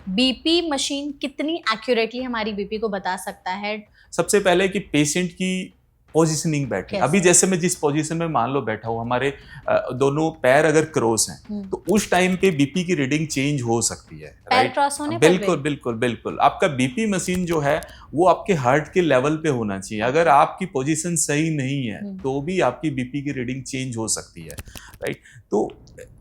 BP machine कितनी accurately हमारी BP को बता सकता है? सबसे पहले कि पेशेंट की पोजीशनिंग बैठे। अभी कैसे? जैसे मैं जिस पोजीशन में मान लो बैठा हूँ, हमारे दोनों पैर अगर क्रॉस हैं तो उस टाइम पे बीपी की रीडिंग चेंज हो सकती है, पैर राइट? क्रॉस होने पर भी? बिल्कुल बिल्कुल बिल्कुल, आपका बीपी मशीन जो है वो आपके हार्ट के लेवल पे होना चाहिए। अगर अच्छा। आपकी पोजीशन सही नहीं है तो भी आपकी बीपी की रीडिंग चेंज हो सकती है, राइट? तो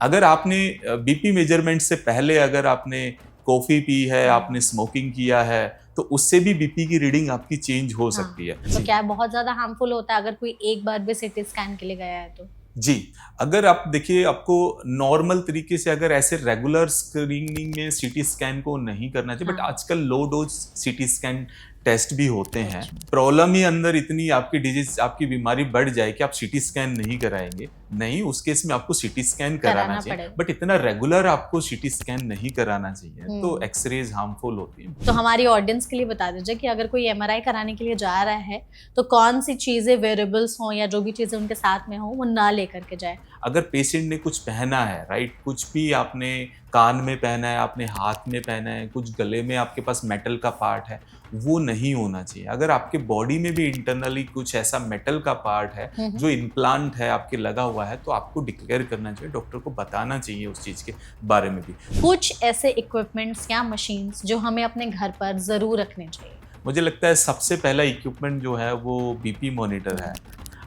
अगर आपने बीपी मेजरमेंट से पहले अगर आपने कॉफी पी है, आपने स्मोकिंग किया है, तो उससे भी बीपी की रीडिंग आपकी चेंज हो सकती है। तो क्या बहुत ज्यादा हार्मफुल होता है अगर कोई एक बार भी सीटी स्कैन के लिए गया है तो? जी, अगर आप देखिए, आपको नॉर्मल तरीके से अगर ऐसे रेगुलर स्क्रीनिंग में सीटी स्कैन को नहीं करना चाहिए, बट आजकल low dose CT scan test भी होते हैं। अच्छा। प्रॉब्लम ही अंदर इतनी आपकी डिजीज, आपकी बीमारी बढ़ जाए कि आप सीटी स्कैन नहीं कराएंगे, नहीं, उस केस में आपको सीटी स्कैन कराना कराना चाहिए, पड़ेगा। बट इतना रेगुलर आपको सीटी स्कैन नहीं कराना चाहिए, तो एक्सरेज हार्मफुल होती है। तो हमारी ऑडियंस के लिए बता दीजिए कि अगर कोई एमआरआई कराने के लिए जा रहा है तो कौन सी चीजें वेरिएबल्स हों या जो भी चीजें उनके साथ में हो वो ना लेकर के जाए? अगर पेशेंट ने कुछ पहना है, राइट, कुछ भी आपने कान में पहना है, आपने हाथ में पहना है, कुछ गले में आपके पास मेटल का पार्ट है, वो नहीं होना चाहिए। अगर आपके बॉडी में भी इंटरनली कुछ ऐसा मेटल का पार्ट है जो इम्प्लांट है आपके लगा हुआ है, तो आपको डिक्लेयर करना चाहिए, डॉक्टर को बताना चाहिए उस चीज़ के बारे में भी। कुछ ऐसे इक्विपमेंट्स या मशीन्स जो हमें अपने घर पर जरूर रखने चाहिए? मुझे लगता है सबसे पहला इक्विपमेंट जो है वो बीपी मॉनिटर है।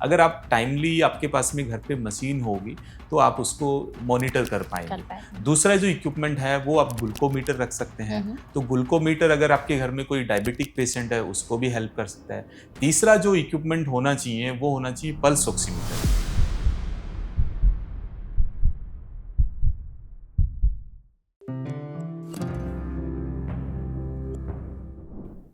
अगर आप टाइमली, आपके पास में घर पे मशीन होगी तो आप उसको मॉनिटर कर पाएंगे। दूसरा जो इक्विपमेंट है वो आप ग्लूकोमीटर रख सकते हैं। तो ग्लूकोमीटर अगर आपके घर में कोई डायबिटिक पेशेंट है उसको भी हेल्प कर सकता है। तीसरा जो इक्विपमेंट होना चाहिए वो होना चाहिए पल्स ऑक्सीमीटर।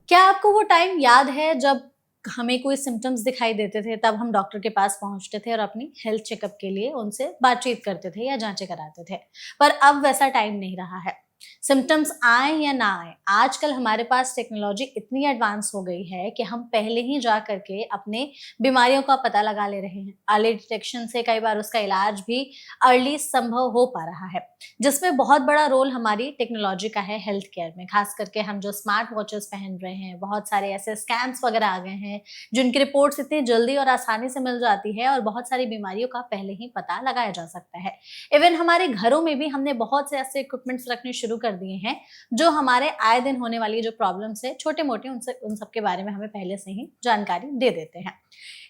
क्या आपको वो टाइम याद है जब हमें कोई सिम्टम्स दिखाई देते थे तब हम डॉक्टर के पास पहुंचते थे और अपनी हेल्थ चेकअप के लिए उनसे बातचीत करते थे या जांचें कराते थे, पर अब वैसा टाइम नहीं रहा है। सिम्टम्स आए या ना आए, आजकल हमारे पास टेक्नोलॉजी इतनी एडवांस हो गई है कि हम पहले ही जा करके अपने बीमारियों का पता लगा ले रहे हैं। अर्ली डिटेक्शन से कई बार उसका इलाज भी अर्ली संभव हो पा रहा है, जिसमें बहुत बड़ा रोल हमारी टेक्नोलॉजी का है हेल्थ केयर में। खास करके हम जो स्मार्ट वॉचेस पहन रहे हैं, बहुत सारे ऐसे स्कैन्स वगैरह आ गए हैं जिनकी रिपोर्ट्स इतनी जल्दी और आसानी से मिल जाती है और बहुत सारी बीमारियों का पहले ही पता लगाया जा सकता है। इवन हमारे घरों में भी हमने बहुत से ऐसे इक्विपमेंट्स रखने शुरू कर दिए हैं जो हमारे आए दिन होने वाली जो प्रॉब्लम्स है छोटे मोटे उनसे उन सब के बारे में हमें पहले से ही जानकारी दे देते हैं।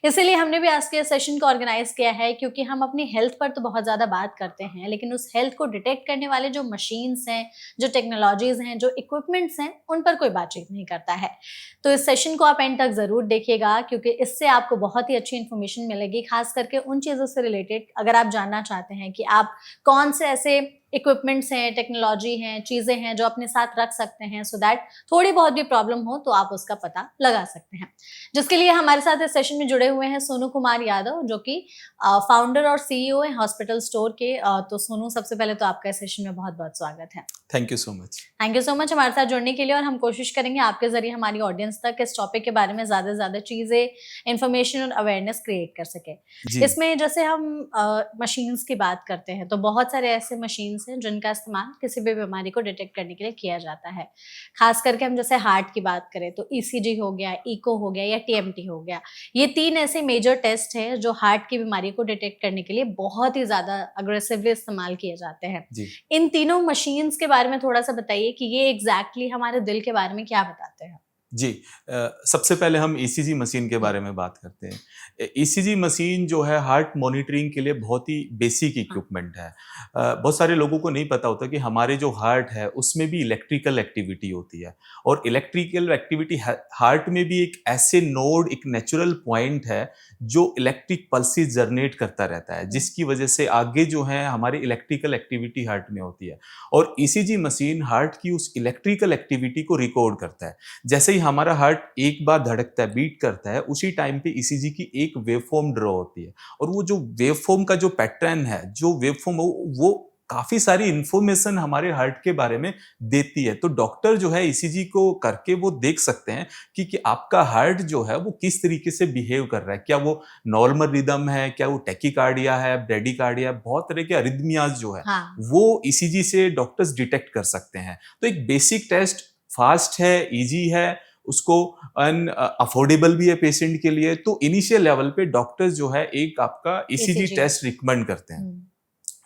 इसीलिए हमने भी आज के सेशन को ऑर्गेनाइज किया है, क्योंकि हम अपनी हेल्थ पर तो बहुत ज्यादा बात करते हैं लेकिन उस हेल्थ को डिटेक्ट करने वाले जो मशीन्स हैं, जो टेक्नोलॉजीज हैं, जो इक्विपमेंट्स हैं, उन पर कोई बातचीत नहीं करता है। तो इस सेशन को आप एंड तक जरूर देखिएगा, क्योंकि इससे आपको बहुत ही अच्छी इन्फॉर्मेशन मिलेगी, खास करके उन चीजों से रिलेटेड अगर आप जानना चाहते हैं कि आप कौन से ऐसे इक्विपमेंट्स हैं, टेक्नोलॉजी हैं, चीजें हैं जो अपने साथ रख सकते हैं सो दैट थोड़ी बहुत भी प्रॉब्लम हो तो आप उसका पता लगा सकते हैं। जिसके लिए हमारे साथ इस सेशन में जुड़े हुए हैं सोनू कुमार यादव, जो कि फाउंडर और सीईओ है हॉस्पिटल स्टोर के। तो सोनू, सबसे पहले तो आपका इस सेशन में बहुत बहुत स्वागत है। Thank you so much. Thank you so much हमारे साथ जुड़ने के लिए, और हम कोशिश करेंगे आपके जरिए हमारी ऑडियंस तक इस टॉपिक के बारे में ज्यादा से ज्यादा चीजें, इंफॉर्मेशन और अवेयरनेस क्रिएट कर सके। इसमें जैसे हम मशीन्स की बात करते हैं तो बहुत सारे ऐसे मशीन्स हैं जिनका इस्तेमाल किसी भी बीमारी को डिटेक्ट करने के लिए किया जाता है। खास करके हम जैसे हार्ट की बात करें तो ईसीजी हो गया, इको हो गया या टीएमटी हो गया। ये 3 ऐसे मेजर टेस्ट हैं जो हार्ट की बीमारी को डिटेक्ट करने के लिए बहुत ही ज्यादा अग्रेसिवली इस्तेमाल किए जाते हैं। इन तीनों मशीन्स के बारे में थोड़ा सा बताइए कि ये एग्जैक्टली हमारे दिल के बारे में क्या बताते हैं? जी, सबसे पहले हम ईसीजी मशीन के बारे में बात करते हैं। ईसीजी मशीन जो है हार्ट मॉनिटरिंग के लिए बहुत ही बेसिक इक्विपमेंट है। बहुत सारे लोगों को नहीं पता होता कि हमारे जो हार्ट है उसमें भी इलेक्ट्रिकल एक्टिविटी होती है, और इलेक्ट्रिकल एक्टिविटी हार्ट में भी एक ऐसे नोड, एक नेचुरल पॉइंट है जो इलेक्ट्रिक पल्सेस जनरेट करता रहता है, जिसकी वजह से आगे जो है हमारी इलेक्ट्रिकल एक्टिविटी हार्ट में होती है, और ईसीजी मशीन हार्ट की उस इलेक्ट्रिकल एक्टिविटी को रिकॉर्ड करता है। जैसे ही हमारा हार्ट एक बार धड़कता है, बीट करता है, उसी टाइम पे ईसीजी की एक वेवफॉर्म ड्रॉ होती है, और वो जो वेवफॉर्म का जो पैटर्न है, जो वेवफॉर्म वो काफी सारी इंफॉर्मेशन हमारे हार्ट के बारे में देती है। तो डॉक्टर जो है ईसीजी को करके वो देख सकते हैं कि आपका हार्ट जो है वो किस तरीके से बिहेव कर रहा है, क्या वो नॉर्मल रिदम है, क्या वो टैकीकार्डिया है, ब्रेडिकार्डिया, बहुत तरह के अरिथमियाज जो है हाँ। वो ईसीजी से डॉक्टर्स डिटेक्ट कर सकते हैं। तो एक बेसिक टेस्ट फास्ट है, इजी है, उसको अफोर्डेबल भी है पेशेंट के लिए। तो इनिशियल लेवल पे डॉक्टर्स जो है एक आपका ईसीजी ECG। टेस्ट रिकमेंड करते हैं।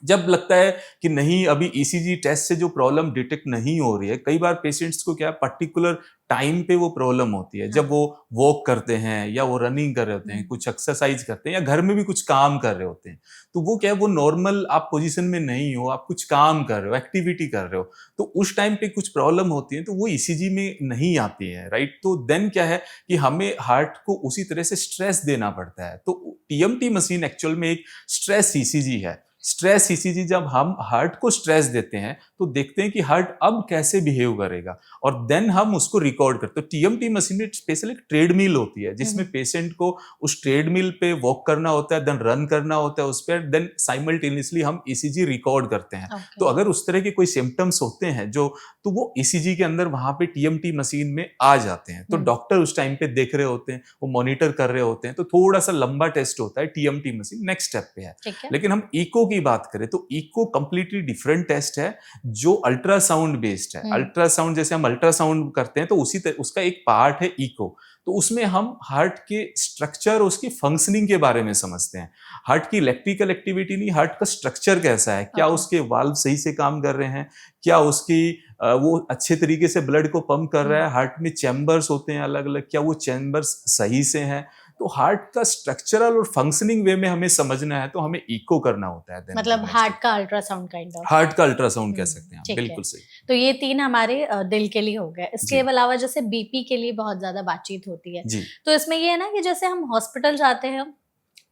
जब लगता है कि नहीं अभी ईसीजी टेस्ट से जो प्रॉब्लम डिटेक्ट नहीं हो रही है, कई बार पेशेंट्स को क्या पर्टिकुलर टाइम पे वो प्रॉब्लम होती है, जब वो वॉक करते हैं या वो रनिंग कर रहे होते हैं, कुछ एक्सरसाइज करते हैं या घर में भी कुछ काम कर रहे होते हैं, तो वो क्या है वो नॉर्मल आप पोजीशन में नहीं हो, आप कुछ काम कर रहे हो, एक्टिविटी कर रहे हो, तो उस टाइम पे कुछ प्रॉब्लम होती है तो वो ईसीजी में नहीं आती है, राइट। तो देन क्या है कि हमें हार्ट को उसी तरह से स्ट्रेस देना पड़ता है। तो टीएमटी मशीन एक्चुअल में एक स्ट्रेस ईसीजी है। स्ट्रेस ईसीजी जब हम हार्ट को स्ट्रेस देते हैं तो देखते हैं कि हार्ट अब कैसे बिहेव करेगा और देन हम उसको रिकॉर्ड करते हैं। तो टीएमटी मशीन में स्पेशल एक ट्रेडमिल होती है जिसमें पेशेंट को उस ट्रेडमिल पे वॉक करना होता है, देन रन करना होता है उस पर, देन साइमल्टेनियसली हम ईसीजी रिकॉर्ड करते हैं। तो अगर उस तरह के कोई सिम्टम्स होते हैं जो, तो वो ईसीजी के अंदर वहां पे टीएमटी मशीन में आ जाते हैं। तो डॉक्टर उस टाइम पे देख रहे होते हैं, वो मॉनिटर कर रहे होते हैं। तो थोड़ा सा लंबा टेस्ट होता है, टीएमटी मशीन नेक्स्ट स्टेप पे है। लेकिन हम इको की बात करें तो इको कंप्लीटली डिफरेंट टेस्ट है जो अल्ट्रासाउंड बेस्ड है। अल्ट्रासाउंड जैसे हम अल्ट्रासाउंड करते हैं तो उसी तरह उसका एक पार्ट है इको। तो उसमें हम हार्ट के स्ट्रक्चर और उसकी फंक्शनिंग के बारे में समझते हैं। हार्ट की इलेक्ट्रिकल एक्टिविटी नहीं, हार्ट का स्ट्रक्चर कैसा है, क्या उसके वाल्व सही से काम कर रहे हैं, क्या उसकी वो अच्छे तरीके से ब्लड को पंप कर रहा है, हार्ट में चैम्बर्स होते हैं अलग अलग, क्या वो चैम्बर्स सही से हैं। तो हार्ट का स्ट्रक्चरल और फंक्शनिंग वे में हमें समझना है तो हमें इको करना होता है। मतलब हार्ट का अल्ट्रासाउंड काइंड ऑफ। हार्ट का अल्ट्रासाउंड कह सकते हैं आप, बिल्कुल सही। तो ये 3 हमारे दिल के लिए हो गए। इसके अलावा जैसे बीपी के लिए बहुत ज्यादा बातचीत होती है, तो इसमें ये है ना कि जैसे हम हॉस्पिटल जाते हैं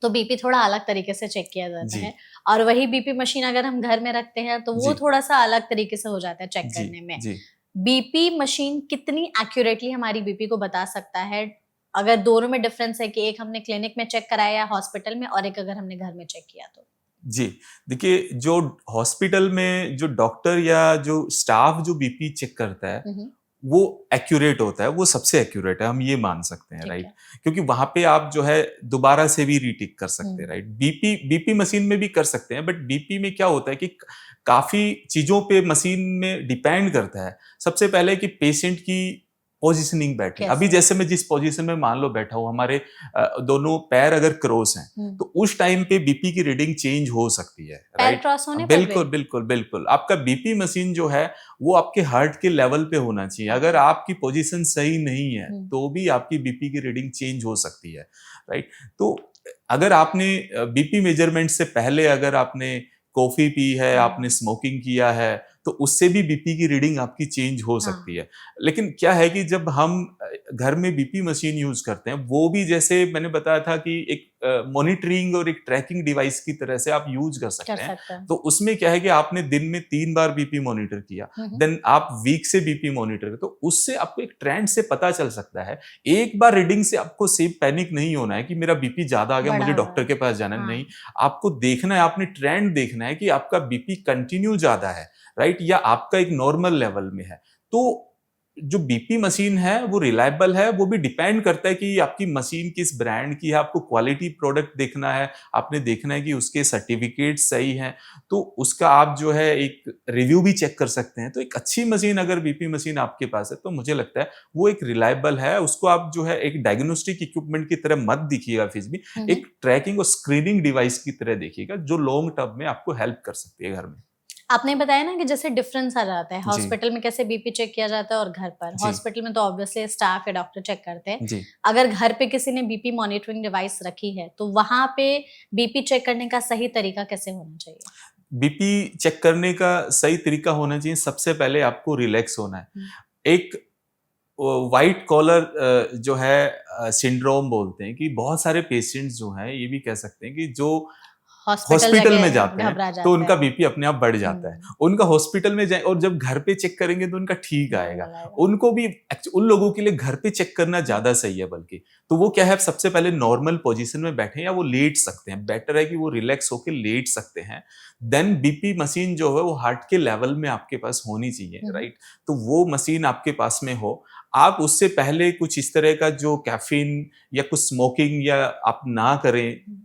तो बीपी थोड़ा अलग तरीके से चेक किया जाता है, और वही बीपी मशीन अगर हम घर में रखते हैं तो वो थोड़ा सा अलग तरीके से हो जाता है चेक करने में। बीपी मशीन कितनी एक्यूरेटली हमारी बीपी को बता सकता है, अगर दोनों में डिफरेंस है कि एक हमने क्लिनिक में चेक कराया या हॉस्पिटल में, और एक अगर हमने घर में चेक किया तो? जी, देखिए जो हॉस्पिटल में जो डॉक्टर या जो स्टाफ जो बीपी चेक करता है वो एक्यूरेट होता है, वो सबसे एक्यूरेट है, हम ये मान सकते हैं, राइट। क्योंकि वहां पे आप जो है दोबारा से भी रीटिक कर सकते हैं, राइट। बीपी मशीन में भी कर सकते हैं, बट बीपी में क्या होता है कि काफी चीजों पे मशीन में डिपेंड करता है। सबसे पहले कि पेशेंट की पोजिशनिंग बैठे, अभी जैसे मैं जिस पोजीशन में मान लो बैठा हूं, हमारे दोनों पैर अगर क्रॉस हैं तो उस टाइम पे बीपी की रीडिंग चेंज हो सकती है, राइट। बिल्कुल बिल्कुल बिल्कुल, आपका बीपी मशीन जो है वो आपके हार्ट के लेवल पे होना चाहिए। अगर आपकी पोजीशन सही नहीं है तो भी आपकी बीपी की रीडिंग चेंज हो सकती है, राइट। तो अगर आपने बीपी मेजरमेंट से पहले अगर आपने कॉफी पी है, आपने स्मोकिंग किया है, तो उससे भी बीपी की रीडिंग आपकी चेंज हो सकती है। लेकिन क्या है कि जब हम घर में बीपी मशीन यूज करते हैं, वो भी जैसे मैंने बताया था कि एक मॉनिटरिंग और एक ट्रैकिंग डिवाइस की तरह से आप यूज कर सकते हैं। तो उसमें क्या है कि आपने दिन में 3 बार बीपी मॉनिटर किया, देन आप वीक से बीपी मॉनिटर, तो उससे आपको एक ट्रेंड से पता चल सकता है। एक बार रीडिंग से आपको सेम पैनिक नहीं होना है कि मेरा बीपी ज्यादा आ गया, मुझे डॉक्टर के पास जाना नहीं। आपको देखना है, आपने ट्रेंड देखना है कि आपका बीपी कंटिन्यू ज्यादा है, राइट, या आपका एक नॉर्मल लेवल में है। तो जो बीपी मशीन है वो रिलायबल है, वो भी डिपेंड करता है कि आपकी मशीन किस ब्रांड की है। आपको क्वालिटी प्रोडक्ट देखना है, आपने देखना है कि उसके सर्टिफिकेट सही हैं, तो उसका आप जो है एक रिव्यू भी चेक कर सकते हैं। तो एक अच्छी मशीन अगर बीपी मशीन आपके पास है तो मुझे लगता है वो एक रिलायबल है। उसको आप जो है एक डायग्नोस्टिक इक्विपमेंट की तरह मत देखिएगा फिर भी, एक ट्रैकिंग और स्क्रीनिंग डिवाइस की तरह देखिएगा जो लॉन्ग टर्म में आपको हेल्प कर सकती है घर में। आपने बताया ना कि जैसे डिफरेंस आ जाता है हॉस्पिटल में कैसे बीपी चेक किया जाता है और घर पर। हॉस्पिटल में तो ऑब्वियसली स्टाफ या डॉक्टर चेक करते हैं। अगर घर पे किसी ने बीपी मॉनिटरिंग डिवाइस रखी है तो वहां पे बीपी चेक करने का सही तरीका कैसे होना चाहिए? बीपी चेक करने का सही तरीका होना चाहिए, सबसे पहले आपको रिलैक्स होना है। एक व्हाइट कॉलर जो है सिंड्रोम बोलते हैं कि बहुत सारे पेशेंट्स जो हैं, ये भी कह सकते हैं कि जो हॉस्पिटल में जाते घबरा हैं तो जाते उनका हैं। बीपी अपने आप बढ़ जाता है। उनका हॉस्पिटल में जाए और जब घर पे चेक करेंगे तो उनका ठीक आएगा। नॉर्मल आएगा। उनको भी उन लोगों के लिए घर पे चेक करना ज्यादा सही है बल्कि। तो वो क्या है, सबसे पहले नॉर्मल पोजीशन में बैठे या वो लेट सकते हैं, बेटर है कि वो रिलैक्स होकर लेट सकते हैं। देन बीपी मशीन जो है वो हार्ट के लेवल में आपके पास होनी चाहिए, राइट। तो वो मशीन आपके पास में हो। आप उससे पहले कुछ इस तरह का जो कैफीन या कुछ स्मोकिंग या आप ना करें।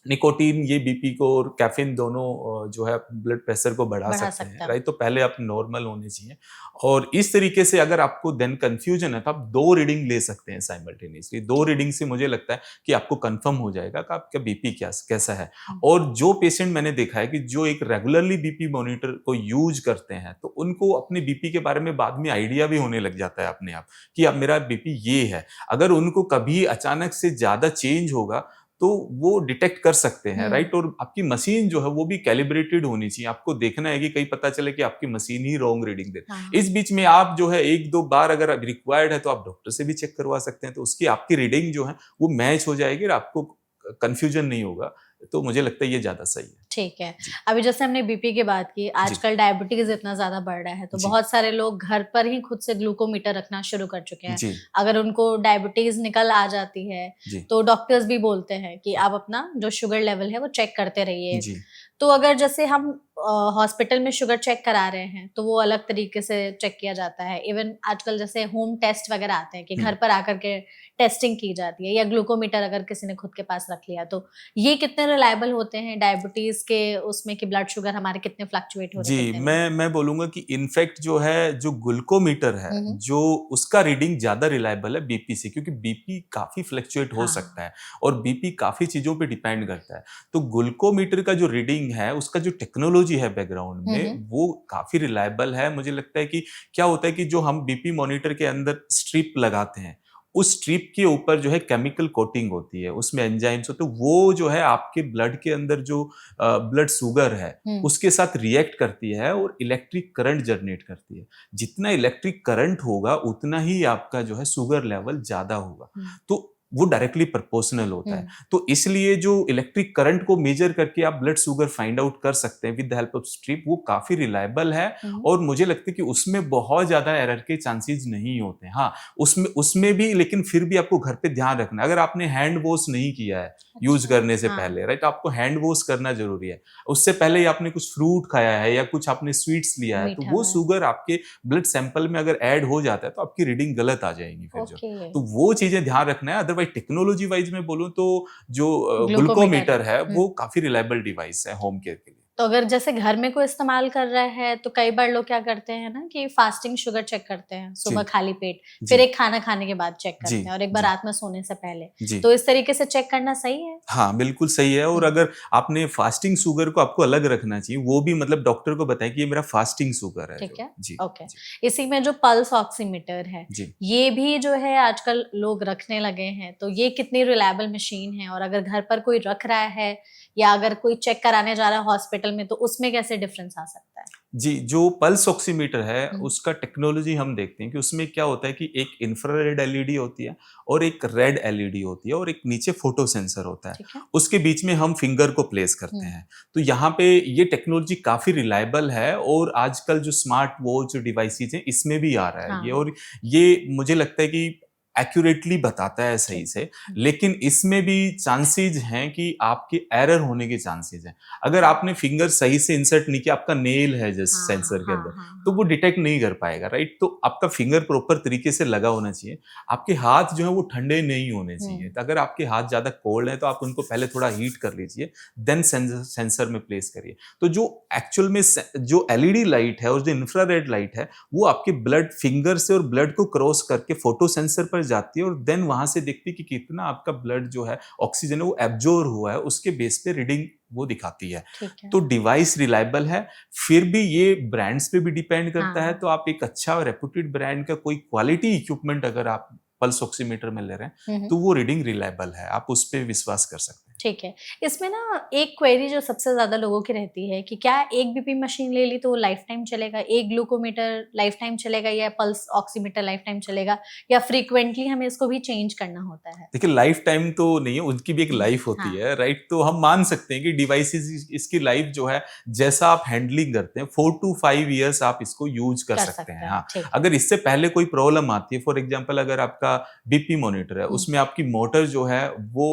निकोटीन ये बीपी को और कैफीन दोनों जो है ब्लड प्रेशर को बढ़ा बढ़ा सकते हैं, सकता है। राइट। तो पहले आप नॉर्मल होने चाहिए। और इस तरीके से अगर आपको देन कंफ्यूजन है तो आप 2 रीडिंग ले सकते हैं साइमल्टेनियसली। 2 रीडिंग से मुझे लगता है कि आपको कंफर्म हो जाएगा कि आपका बीपी कैसा है। और जो पेशेंट मैंने देखा है कि जो एक रेगुलरली बीपी मॉनिटर को यूज करते हैं तो उनको अपने बीपी के बारे में बाद में आइडिया भी होने लग जाता है अपने आप कि अब मेरा बीपी ये है। अगर उनको कभी अचानक से ज्यादा चेंज होगा तो वो डिटेक्ट कर सकते हैं, राइट। और आपकी मशीन जो है वो भी कैलिब्रेटेड होनी चाहिए। आपको देखना है कि कहीं पता चले कि आपकी मशीन ही रॉन्ग रीडिंग दे। हाँ। इस बीच में आप जो है 1-2 बार अगर रिक्वायर्ड है तो आप डॉक्टर से भी चेक करवा सकते हैं, तो उसकी आपकी रीडिंग जो है वो मैच हो जाएगी और आपको कंफ्यूजन नहीं होगा। तो मुझे लगता है ये ज्यादा सही है। ठीक है। जी। अभी जैसे हमने बीपी की बात की, जी। आजकल डायबिटीज इतना ज्यादा बढ़ रहा है तो जी। बहुत सारे लोग घर पर ही खुद से ग्लूकोमीटर रखना शुरू कर चुके हैं। जी। अगर उनको डायबिटीज निकल आ जाती है जी। तो डॉक्टर्स भी बोलते हैं कि आप अपना जो शुगर लेवल है वो चेक करते रहिए। जी। तो अगर जैसे हम हॉस्पिटल में शुगर चेक करा रहे हैं तो वो अलग तरीके से चेक किया जाता है। इवन आजकल जैसे होम टेस्ट वगैरह आते हैं कि घर पर आकर के टेस्टिंग की जाती है, या ग्लूकोमीटर अगर किसी ने खुद के पास रख लिया, तो ये कितने रिलायबल होते हैं डायबिटीज के उसमें कि ब्लड शुगर हमारे कितने फ्लक्चुएट हो रहे हैं, जी, कितने नहीं? मैं बोलूँगा कि इनफैक्ट जो है, जो ग्लूकोमीटर है, जो उसका रीडिंग ज़्यादा रिलायबल है बीपी से, क्योंकि बीपी काफ़ी फ्लक्चुएट हो हाँ। सकता है और बीपी काफ़ी चीज़ों पे डिपेंड करता है। तो ग्लूकोमीटर का जो रीडिंग है, उसका जो टेक्नोलॉजी है बैकग्राउंड में, वो काफ़ी रिलायबल है। मुझे लगता है कि क्या होता है कि जो हम बीपी मॉनिटर के अंदर स्ट्रिप लगाते हैं, उस स्ट्रिप के ऊपर जो है केमिकल कोटिंग होती है, उसमें एंजाइम्स होते हैं, वो जो है आपके ब्लड के अंदर जो ब्लड शुगर है, उसके साथ रिएक्ट करती है और इलेक्ट्रिक करंट जनरेट करती है। जितना इलेक्ट्रिक करंट होगा उतना ही आपका जो है शुगर लेवल ज्यादा होगा। तो वो डायरेक्टली प्रोपोर्शनल होता है। तो इसलिए जो इलेक्ट्रिक करंट को मेजर करके आप ब्लड शुगर फाइंड आउट कर सकते हैं with the help of strip, वो काफी रिलायबल है। और मुझे लगता है कि उसमें बहुत ज्यादा एरर के चांसेस नहीं होते। हाँ, उसमें उसमें भी, लेकिन फिर भी आपको घर पे ध्यान रखना है। अगर आपने हैंड वॉश नहीं किया है यूज करने से पहले, राइट, आपको हैंड वॉश करना जरूरी है। उससे पहले आपने कुछ फ्रूट खाया है या कुछ आपने स्वीट्स लिया है, तो वो शुगर आपके ब्लड सैंपल में अगर ऐड हो जाता है तो आपकी रीडिंग गलत आ जाएगी फिर जो। तो वो चीजें ध्यान रखना है। अदरवाइज टेक्नोलॉजी वाइज में बोलूं तो जो ग्लूकोमीटर है वो काफी रिलायबल डिवाइस है होम केयर के लिए। तो अगर जैसे घर में कोई इस्तेमाल कर रहा है तो कई बार लोग क्या करते हैं ना कि फास्टिंग शुगर चेक करते हैं सुबह खाली पेट, फिर एक खाना खाने के बाद चेक करते हैं और एक बार रात में सोने से पहले। तो इस तरीके से चेक करना सही है? हाँ, बिल्कुल सही है। और अगर आपने फास्टिंग शुगर को आपको अलग रखना चाहिए, वो भी मतलब डॉक्टर को बताएं कि ये मेरा फास्टिंग शुगर है। ठीक है, जी, ओके। इसी में जो पल्स ऑक्सीमीटर है, ये भी जो है आजकल लोग रखने लगे हैं, तो ये कितनी रिलायबल मशीन है? और अगर घर पर कोई रख रहा है या अगर कोई चेक कराने जा रहा है हॉस्पिटल में, तो उसमें कैसे डिफरेंस आ सकता है? जी, जो पल्स ऑक्सीमीटर है उसका टेक्नोलॉजी हम देखते हैं कि उसमें क्या होता है कि एक इंफ्रारेड एलईडी होती है और एक रेड एलईडी होती है और एक नीचे फोटो सेंसर होता है। उसके बीच में हम फिंगर को प्लेस करते हैं। तो यहाँ पे ये टेक्नोलॉजी काफी रिलायबल है और आजकल जो स्मार्ट वॉच डिवाइसेज हैं इसमें भी आ रहा है ये। और ये मुझे लगता है कि एक्यूरेटली बताता है सही से, लेकिन इसमें भी चांसेस हैं कि आपके एरर होने के चांसेस हैं। अगर आपने फिंगर सही से इंसर्ट नहीं किया, आपका नेल है जस्ट सेंसर के अंदर, तो वो डिटेक्ट नहीं कर पाएगा, राइट। तो आपका फिंगर प्रॉपर तरीके से लगा होना चाहिए। आपके हाथ जो है वो ठंडे नहीं होने चाहिए। तो अगर आपके हाथ ज्यादा कोल्ड है तो आप उनको पहले थोड़ा हीट कर लीजिए, देन सेंसर में प्लेस करिए। तो जो एक्चुअल में जो एलईडी लाइट है और जो इंफ्रारेड लाइट है वो आपके ब्लड फिंगर से और ब्लड को क्रॉस करके फोटो सेंसर पर जाती है और देन वहां से देखती है कि कितना आपका ब्लड जो है ऑक्सीजन है वो एब्जॉर्ब हुआ है, उसके बेस पे रीडिंग वो दिखाती है। तो डिवाइस रिलायबल है। फिर भी ये ब्रांड्स पे भी डिपेंड करता है। तो आप एक अच्छा और रेप्यूटेड ब्रांड का कोई क्वालिटी इक्विपमेंट अगर आप पल्स ऑक्सीमीटर में ले रहे हैं तो वो रीडिंग रिलायबल है, आप उस पर विश्वास कर सकते हैं। ठीक है। इसमें ना एक क्वेरी जो सबसे ज़्यादा लोगों की रहती है कि क्या एक बीपी मशीन ले ली तो वो लाइफ टाइम चलेगा, एक ग्लूकोमीटर लाइफ टाइम चलेगा या पल्स ऑक्सीमीटर लाइफ टाइम चलेगा या फ्रीक्वेंटली हमें इसको भी चेंज करना होता है? देखिए लाइफ टाइम तो नहीं है, उनकी भी एक लाइफ होती हाँ, है, राइट? तो हम मान सकते हैं कि डिवाइसेस इसकी लाइफ जो है, जैसा आप हैंडलिंग करते हैं 4 टू 5 इयर्स आप इसको यूज कर कर सकते सकते हैं। हैं, हाँ, ठीक है। अगर इससे पहले कोई प्रॉब्लम आती है, फॉर एग्जांपल अगर आपका बीपी मॉनिटर है, हुँ, उसमें आपकी मोटर जो है वो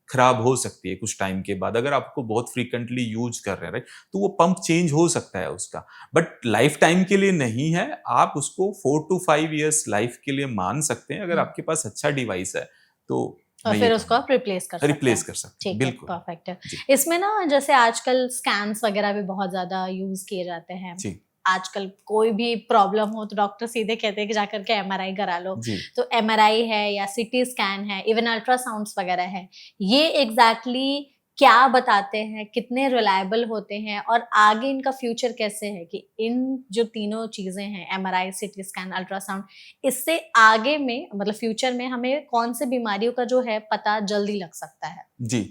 खराब हो सकती है कुछ टाइम के बाद, अगर आपको बहुत फ्रीक्वेंटली यूज कर रहे हैं, राइट? तो वो पंप चेंज हो सकता है उसका, बट लाइफ टाइम के लिए नहीं है। आप उसको 4 टू 5 इयर्स लाइफ के लिए मान सकते हैं, अगर हुँ। आपके पास अच्छा डिवाइस है तो। और मैं ये फिर उसको आप कहूँगा रिप्लेस कर सकते रिप्लेस हैं। कर सकते हैं, ठीक है, बिल्कुल। परफेक्ट है। जी, इसमें ना जैसे आजकल स्कैन्स वगैरह भी बहुत ज़्यादा यूज़ किए जाते हैं। जी, आजकल कोई भी प्रॉब्लम हो तो डॉक्टर सीधे कहते हैं कि जाकर के एमआरआई करा लो। जी। तो एमआरआई है या सीटी स्कैन है, इवन अल्ट्रासाउंड्स वगैरह है। ये एग्ज़ैक्टली क्या बताते हैं, कितने रिलायबल होते हैं और आगे इनका फ्यूचर कैसे है कि इन जो तीनों चीज़ें हैं एमआरआई, सीटी स्कैन, अल्ट्रासाउंड इससे आगे में मतलब फ्यूचर में हमें कौन-सी बीमारियों का जो है पता जल्दी लग सकता है? जी,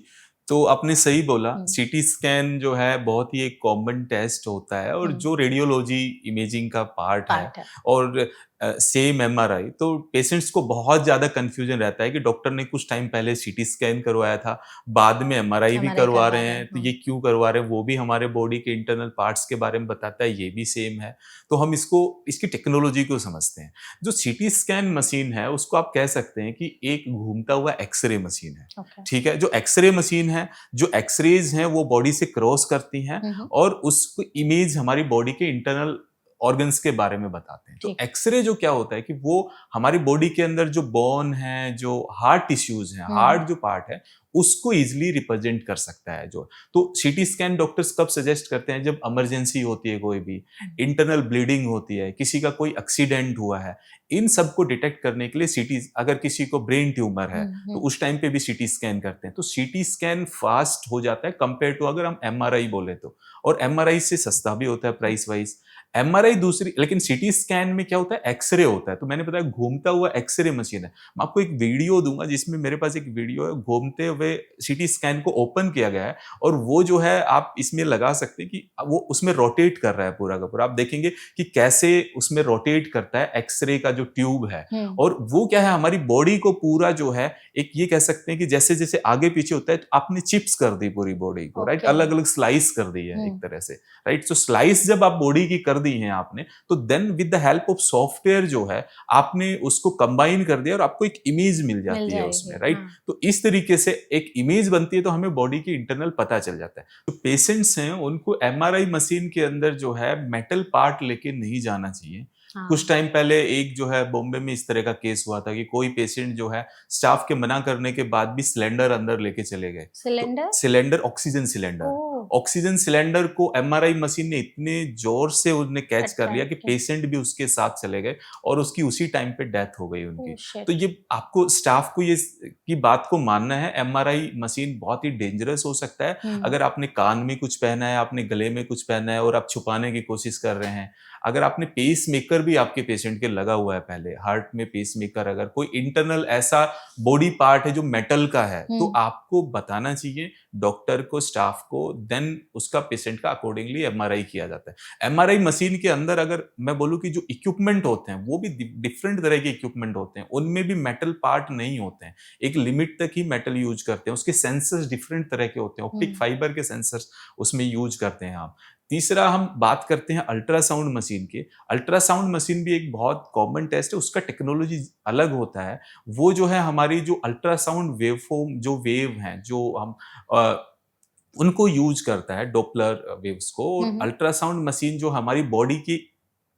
तो आपने सही बोला, हुँ, सीटी स्कैन जो है बहुत ही एक कॉमन टेस्ट होता है और हुँ, जो रेडियोलॉजी इमेजिंग का पार्ट है, पार्ट है। और सेम एमआरआई, तो पेशेंट्स को बहुत ज़्यादा कन्फ्यूजन रहता है कि डॉक्टर ने कुछ टाइम पहले सीटी स्कैन करवाया था, बाद में एमआरआई भी एमआरआई करवा करवा रहे रहे हैं, हैं। तो हुँ, ये क्यों करवा रहे हैं? वो भी हमारे बॉडी के इंटरनल पार्ट्स के बारे में बताता है, ये भी सेम है। तो हम इसको इसकी टेक्नोलॉजी को समझते हैं। जो सीटी स्कैन मशीन है, उसको आप कह सकते हैं कि एक घूमता हुआ एक्स-रे मशीन है, ओके। ठीक है? जो एक्स-रे मशीन है, जो एक्स-रेज़ हैं वो बॉडी से क्रॉस करती हैं हुँ, हुँ, और उसको इमेज हमारी बॉडी के इंटरनल ऑर्गन्स के बारे में बताते हैं। तो ठीक। एक्स-रे जो क्या होता है कि वो हमारी बॉडी के अंदर जो बोन है, जो हार्ट टिश्यूज़ हैं, हुँ, हुँ, हार्ट जो पार्ट है, उसको ईज़िली रिप्रेजेंट कर सकता है जो। तो सीटी स्कैन डॉक्टर्स कब सजेस्ट करते हैं? जब इमरजेंसी होती है कोई भी, हुँ, इंटरनल ब्लीडिंग होती है, किसी का कोई एक्सीडेंट हुआ है, इन सबको डिटेक्ट करने के लिए सीटी, अगर किसी को ब्रेन ट्यूमर है, हुँ, तो हुँ, उस टाइम पे भी सीटी स्कैन करते हैं। तो सीटी स्कैन फास्ट हो जाता है कंपेयर टू अगर हम एमआरआई बोले तो, और एमआरआई से सस्ता भी होता है हुँ, प्राइस वाइज। एमआरआई दूसरी, लेकिन सीटी स्कैन में क्या होता है, एक्सरे होता है। तो मैंने बताया घूमता हुआ एक्सरे मशीन है। मैं आपको एक वीडियो दूंगा जिसमें मेरे पास एक वीडियो है, घूमते हुए सीटी स्कैन को ओपन किया गया है और वो जो है आप इसमें लगा सकते हैं कि वो उसमें रोटेट कर रहा है पूरा का पूरा। आप देखेंगे कि कैसे उसमें रोटेट करता है एक्सरे का जो ट्यूब है, हुँ, और वो क्या है हमारी बॉडी को पूरा जो है, एक ये कह सकते हैं कि जैसे जैसे आगे पीछे होता है तो आपने चिप्स कर दी पूरी बॉडी को, राइट? ओके। अलग अलग स्लाइस कर दी है एक हुँ, तरह से, राइट? तो स्लाइस जब आप बॉडी की कर दी है आपने, तो then with the help of software जो है आपने उसको कंबाइन कर दिया और आपको एक इमेज मिल मिल जाती है उसमें, जाएगी, राइट? हाँ। तो इस तरीके से एक इमेज बनती है, तो हमें बॉडी की इंटरनल पता चल जाता है। तो पेशेंट्स हैं उनको एमआरआई मशीन के अंदर जो है मेटल पार्ट लेके नहीं जाना चाहिए। कुछ हाँ, टाइम पहले एक जो है बॉम्बे में इस तरह का केस हुआ था कि कोई पेशेंट जो है स्टाफ के मना करने के बाद भी सिलेंडर अंदर लेके चले गए। तो सिलेंडर? सिलेंडर, ऑक्सीजन सिलेंडर, ओह! ऑक्सीजन सिलेंडर को एमआरआई मशीन ने इतने जोर से उन्हें कैच कर लिया कि अट्रैक्ट किया। पेशेंट भी उसके साथ चले गए और उसकी उसी टाइम पे डेथ हो गई उनकी। ओह तो शिट! ये आपको स्टाफ को ये की बात को मानना है, एमआरआई मशीन बहुत ही डेंजरस हो सकता है। हुँ, अगर आपने कान में कुछ पहना है, आपने गले में कुछ पहना है और आप छुपाने की कोशिश कर रहे हैं, अगर आपने पेसमेकर भी आपके पेशेंट के लगा हुआ है पहले, हार्ट में पेसमेकर, अगर कोई इंटरनल ऐसा बॉडी पार्ट है जो मेटल का है, तो हुँ, आपको बताना चाहिए डॉक्टर को, स्टाफ को, देन उसका पेशेंट का अकॉर्डिंगली एमआरआई किया जाता है। एमआरआई मशीन के अंदर अगर मैं बोलूँ कि जो इक्विपमेंट होते हैं, वो भी डिफरेंट तरह के इक्विपमेंट होते हैं, उनमें भी मेटल पार्ट नहीं होते हैं। एक लिमिट तक ही मेटल यूज करते हैं, उसके सेंसर्स डिफरेंट तरह के होते हैं, ऑप्टिक हुँ, फाइबर के सेंसर्स उसमें यूज करते हैं हम। तीसरा हम बात करते हैं अल्ट्रासाउंड मशीन की। अल्ट्रासाउंड मशीन भी एक बहुत कॉमन टेस्ट है, उसका टेक्नोलॉजी अलग होता है। वो जो है हमारी जो अल्ट्रासाउंड वेवफॉर्म, जो वेव हैं, जो हम उनको यूज करता है, डॉपलर वेव्स को, हुँ, और हुँ, अल्ट्रासाउंड मशीन जो हमारी बॉडी की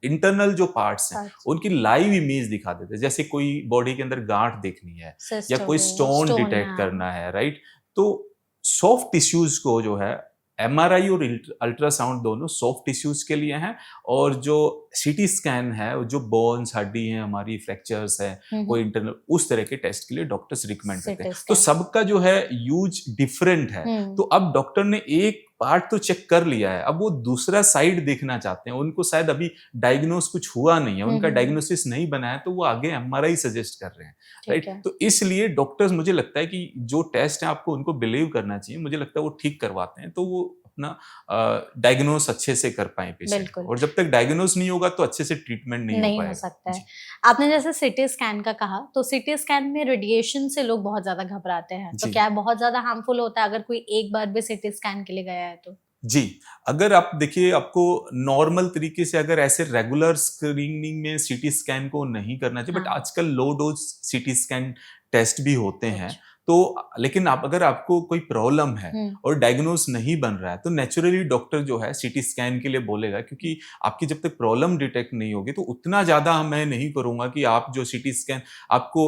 इंटरनल जो पार्ट्स हैं, पार्ट्स उनकी लाइव इमेज दिखा देते हैं। जैसे कोई बॉडी के अंदर गांठ देखनी है या सिस्ट हो कोई गई, स्टोन स्टोन डिटेक्ट हाँ, करना है, राइट? तो सॉफ्ट टिश्यूज को जो है, एमआरआई और अल्ट्रासाउंड दोनों सॉफ्ट टिश्यूज के लिए हैं, और जो सीटी स्कैन है, जो बोन्स, हड्डी है हमारी, फ्रैक्चर्स है, हुँ, कोई हुँ, इंटरनल, उस तरह के टेस्ट के लिए डॉक्टर्स रिकमेंड करते हैं। सीटी तो स्कैन। सबका जो है यूज डिफरेंट है। हुँ, तो अब डॉक्टर ने एक पार्ट तो चेक कर लिया है, अब वो दूसरा साइड देखना चाहते हैं, उनको शायद अभी डायग्नोस कुछ हुआ नहीं है, उनका डायग्नोसिस नहीं बना है, तो वो आगे एमआरआई सजेस्ट कर रहे हैं, ठीक राइट। है। तो इसलिए डॉक्टर्स, मुझे लगता है कि जो टेस्ट है आपको उनको बिलीव करना चाहिए, मुझे लगता है वो ठीक करवाते हैं, तो वो अपना डायग्नोस अच्छे से कर पाए पेशेंट को, बिल्कुल। और जब तक डायग्नोस नहीं होगा तो अच्छे से ट्रीटमेंट नहीं हो नहीं हो पाएगा। सकता है। जी। आपने जैसे सीटी स्कैन का कहा, तो सीटी स्कैन में रेडिएशन से लोग बहुत ज़्यादा घबराते हैं, तो जी। क्या बहुत ज़्यादा हार्मफुल होता है अगर कोई एक बार भी सीटी स्कैन के लिए गया है तो? जी, अगर आप देखिए, आपको नॉर्मल तरीके से अगर ऐसे रेगुलर स्क्रीनिंग में सीटी स्कैन को नहीं करना चाहिए, बट हाँ। आजकल low dose CT scan test भी होते हैं, अच्छा। तो लेकिन आप, अगर आपको कोई प्रॉब्लम है हुँ। और डायग्नोस नहीं बन रहा है, तो नेचुरली डॉक्टर जो है सीटी स्कैन के लिए बोलेगा, क्योंकि आपकी जब तक प्रॉब्लम डिटेक्ट नहीं होगी तो उतना ज़्यादा मैं नहीं करूँगा कि आप जो सीटी स्कैन, आपको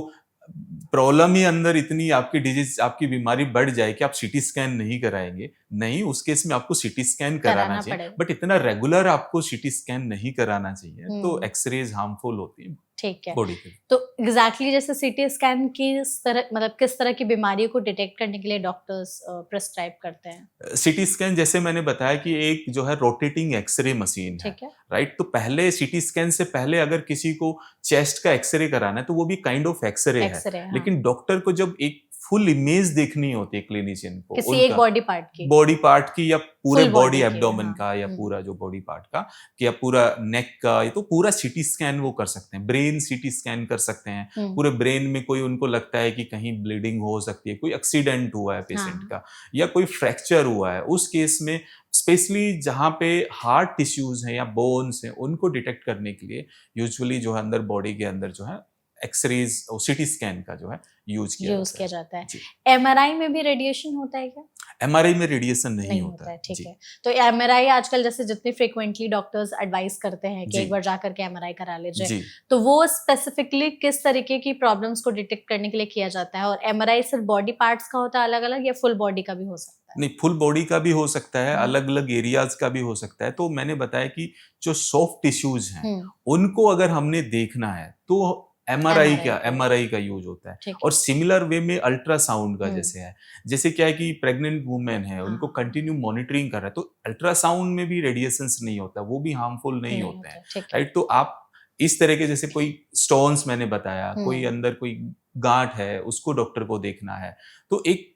प्रॉब्लम ही अंदर इतनी, आपकी डिजीज, आपकी बीमारी बढ़ जाए कि आप सीटी स्कैन नहीं कराएंगे। नहीं, उस केस में आपको सीटी स्कैन कराना कराना चाहिए, पड़ेगा। बट इतना रेगुलर आपको सीटी स्कैन नहीं कराना चाहिए, तो हुँ। एक्सरेज हार्मफुल होती है ठीक है। बॉडी के लिए। तो एग्ज़ैक्टली जैसे सीटी स्कैन किस तरह, मतलब किस तरह की बीमारियों को डिटेक्ट करने के लिए डॉक्टर्स प्रिस्क्राइब करते हैं? सीटी स्कैन, जैसे मैंने बताया कि एक जो है रोटेटिंग एक्सरे मशीन है, ठीक है। राइट। तो पहले सीटी स्कैन से पहले अगर किसी को चेस्ट का एक्सरे कराना है, तो वो भी काइंड ऑफ एक्सरे है, एक्स-रे, हाँ। लेकिन डॉक्टर को जब एक फुल इमेज देखनी होती है, क्लिनिशियन को किसी एक उनका बॉडी पार्ट की। बॉडी पार्ट की, या पूरे फुल बॉडी बॉडी की, एब्डोमेन हाँ। का, या हुँ। पूरा जो बॉडी पार्ट का, कि या पूरा नेक का, ये तो पूरा सीटी स्कैन वो कर सकते हैं। ब्रेन सीटी स्कैन कर सकते हैं, हुँ। पूरे ब्रेन में कोई उनको लगता है कि कहीं ब्लीडिंग हो सकती है, कोई एक्सीडेंट हुआ है पेशेंट हाँ। का, या कोई फ्रैक्चर हुआ है, उस केस में स्पेशली जहाँ पे हार्ट टिश्यूज हैं या बोन्स हैं, उनको डिटेक्ट करने के लिए यूजुअली जो है अंदर बॉडी के अंदर जो है एक्सरेज और सीटी स्कैन का जो है यूज किया यूज़ जाता किया है। जाता है। जी। एमआरआई में भी रेडिएशन होता है क्या? एमआरआई में रेडिएशन नहीं नहीं होता होता है, है। ठीक जी। है। तो एमआरआई आजकल जैसे जितनी फ्रीक्वेंटली डॉक्टर्स एडवाइस करते हैं कि जी। एक बार जा करके एमआरआई करा लीजिए, जी। तो वो स्पेसिफिकली किस तरीके की प्रॉब्लम्स को डिटेक्ट करने के लिए किया जाता है? और एमआरआई सिर्फ बॉडी पार्ट्स का होता है अलग-अलग, या फुल बॉडी का भी हो सकता है? नहीं, फुल बॉडी का भी हो सकता है, हुँ। अलग-अलग एरियाज़ का भी हो सकता है। तो मैंने बताया कि जो सॉफ्ट टिश्यूज़ हैं, हुँ। उनको अगर हमने देखना है, तो एमआरआई एमआरआई का यूज़, एमआरआई का यूज़ होता है। ठीक है। और सिमिलर वे में अल्ट्रासाउंड का हुँ। जैसे है, जैसे क्या है कि प्रेग्नेंट वुमेन है, उनको हाँ। कंटिन्यू मॉनिटरिंग कर रहा है, तो अल्ट्रासाउंड में भी रेडिएशंस नहीं होता, वो भी हार्मफुल नहीं नहीं होते हैं, होता, ठीक है। राइट? तो आप इस तरह के, जैसे कोई स्टोन्स मैंने बताया, कोई हुँ। अंदर कोई गाँठ है, उसको डॉक्टर को देखना है, तो एक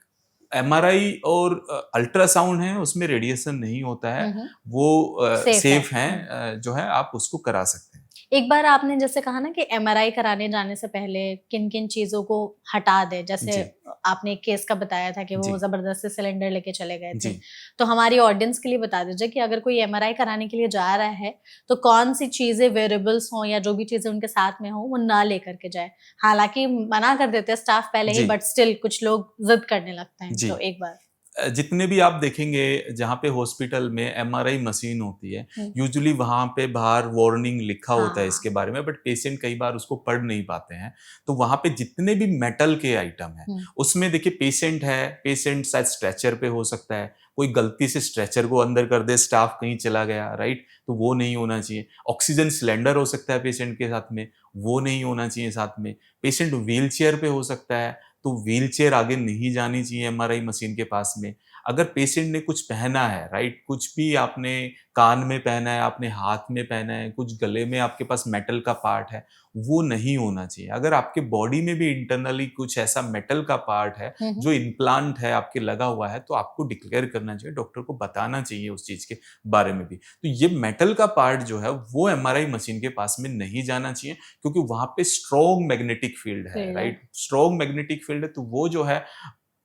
एमआरआई और अल्ट्रासाउंड है, उसमें रेडिएशन नहीं होता है, हुँ, हुँ। वो सेफ है। सेफ हैं, हुँ। जो है आप उसको करा सकते हैं। एक बार आपने जैसे कहा ना कि एमआरआई कराने जाने से पहले किन-किन चीज़ों को हटा दें, जैसे जी। आपने एक केस का बताया था कि वो जी। ज़बरदस्ती सिलेंडर लेके चले गए थे। जी। तो हमारी ऑडियंस के लिए बता दीजिए कि अगर कोई एमआरआई कराने के लिए जा रहा है, तो कौन-सी चीज़ें वेरिएबल्स हों या जो भी चीज़ें उनके साथ में हों, वो ना लेकर के जाए। हालाँकि मना कर देते हैं स्टाफ पहले ही, जी। बट स्टिल कुछ लोग ज़िद करने लगते हैं। जी। तो एक बार। जितने भी आप देखेंगे जहाँ पे हॉस्पिटल में एमआरआई मशीन होती है, हुँ। यूजुअली वहाँ पे बाहर वार्निंग लिखा होता है इसके हाँ। बारे में, बट पेशेंट कई बार उसको पढ़ नहीं पाते हैं। तो वहाँ पे जितने भी मेटल के आइटम हैं, हुँ। उसमें देखिए पेशेंट है, पेशेंट शायद स्ट्रेचर पे हो सकता है, कोई गलती से स्ट्रेचर को अंदर कर दे, स्टाफ कहीं चला गया, राइट? तो वो नहीं होना चाहिए। ऑक्सीजन सिलेंडर हो सकता है पेशेंट के साथ में, वो नहीं होना चाहिए साथ में। पेशेंट व्हीलचेयर पे हो सकता है, तो व्हीलचेयर आगे नहीं जानी चाहिए एमआरआई मशीन के पास में। अगर पेशेंट ने कुछ पहना है, राइट, कुछ भी आपने कान में पहना है, आपने हाथ में पहना है, कुछ गले में आपके पास मेटल का पार्ट है, वो नहीं होना चाहिए। अगर आपके बॉडी में भी इंटरनली कुछ ऐसा मेटल का पार्ट है हुँ, हुँ। जो इम्प्लांट है आपके लगा हुआ है, तो आपको डिक्लेयर करना चाहिए, डॉक्टर को बताना चाहिए उस चीज के बारे में भी। तो ये मेटल का पार्ट जो है वो एमआरआई मशीन के पास में नहीं जाना चाहिए, क्योंकि वहां पे स्ट्रॉन्ग मैग्नेटिक फील्ड है, फील्ड है। राइट? स्ट्रॉन्ग मैग्नेटिक फील्ड है, तो वो जो है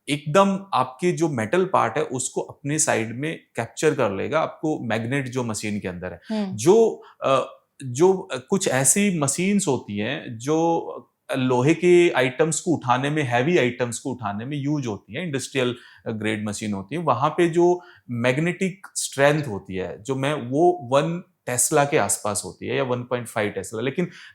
एकदम आपके जो मेटल पार्ट है उसको अपने साइड में कैप्चर कर लेगा, आपको मैग्नेट जो मशीन के अंदर है। हुँ। कुछ ऐसी मशीन्स होती हैं जो लोहे के आइटम्स को उठाने में, हैवी आइटम्स को उठाने में यूज होती है, इंडस्ट्रियल ग्रेड मशीन होती है। वहां पे जो मैग्नेटिक स्ट्रेंथ होती है, जो मैं वो 1 टेस्ला के आसपास होती है, या 1.5 टेस्ला,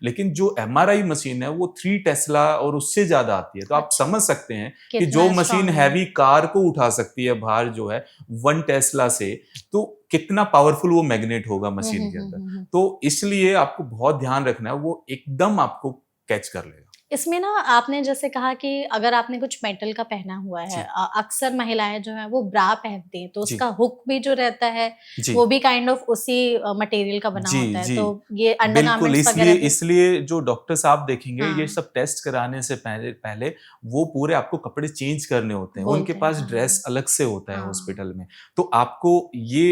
लेकिन जो एमआरआई मशीन है वो 3 टेस्ला और उससे ज्यादा आती है। तो आप अच्छा। समझ सकते हैं कि कितना जो मशीन स्ट्रॉन्ग है। हैवी कार को उठा सकती है बाहर जो है 1 टेस्ला से, तो कितना पावरफुल वो मैग्नेट होगा हुँ, मशीन हुँ, के हुँ, अंदर। हुँ, हुँ। तो इसलिए आपको बहुत ध्यान रखना है, वो एकदम आपको कैच कर लेगा। इसमें ना आपने जैसे कहा कि अगर आपने कुछ मेटल का पहना हुआ है, जी, अक्सर महिलाएं जो है वो ब्रा पहनती हैं, तो जी, उसका हुक भी जो रहता है जी। वो भी काइंड ऑफ उसी मटेरियल का बना जी, होता है, जी। तो ये बिल्कुल, अंडरगारमेंट्स इसलिए वगैरह भी। इसलिए जो डॉक्टर साहब देखेंगे, ये हाँ, सब टेस्ट कराने से पहले पहले वो पूरे आपको कपड़े चेंज करने होते हैं। उनके बोलते हैं, पास ड्रेस हाँ, अलग से होता है हाँ, हॉस्पिटल में। तो आपको ये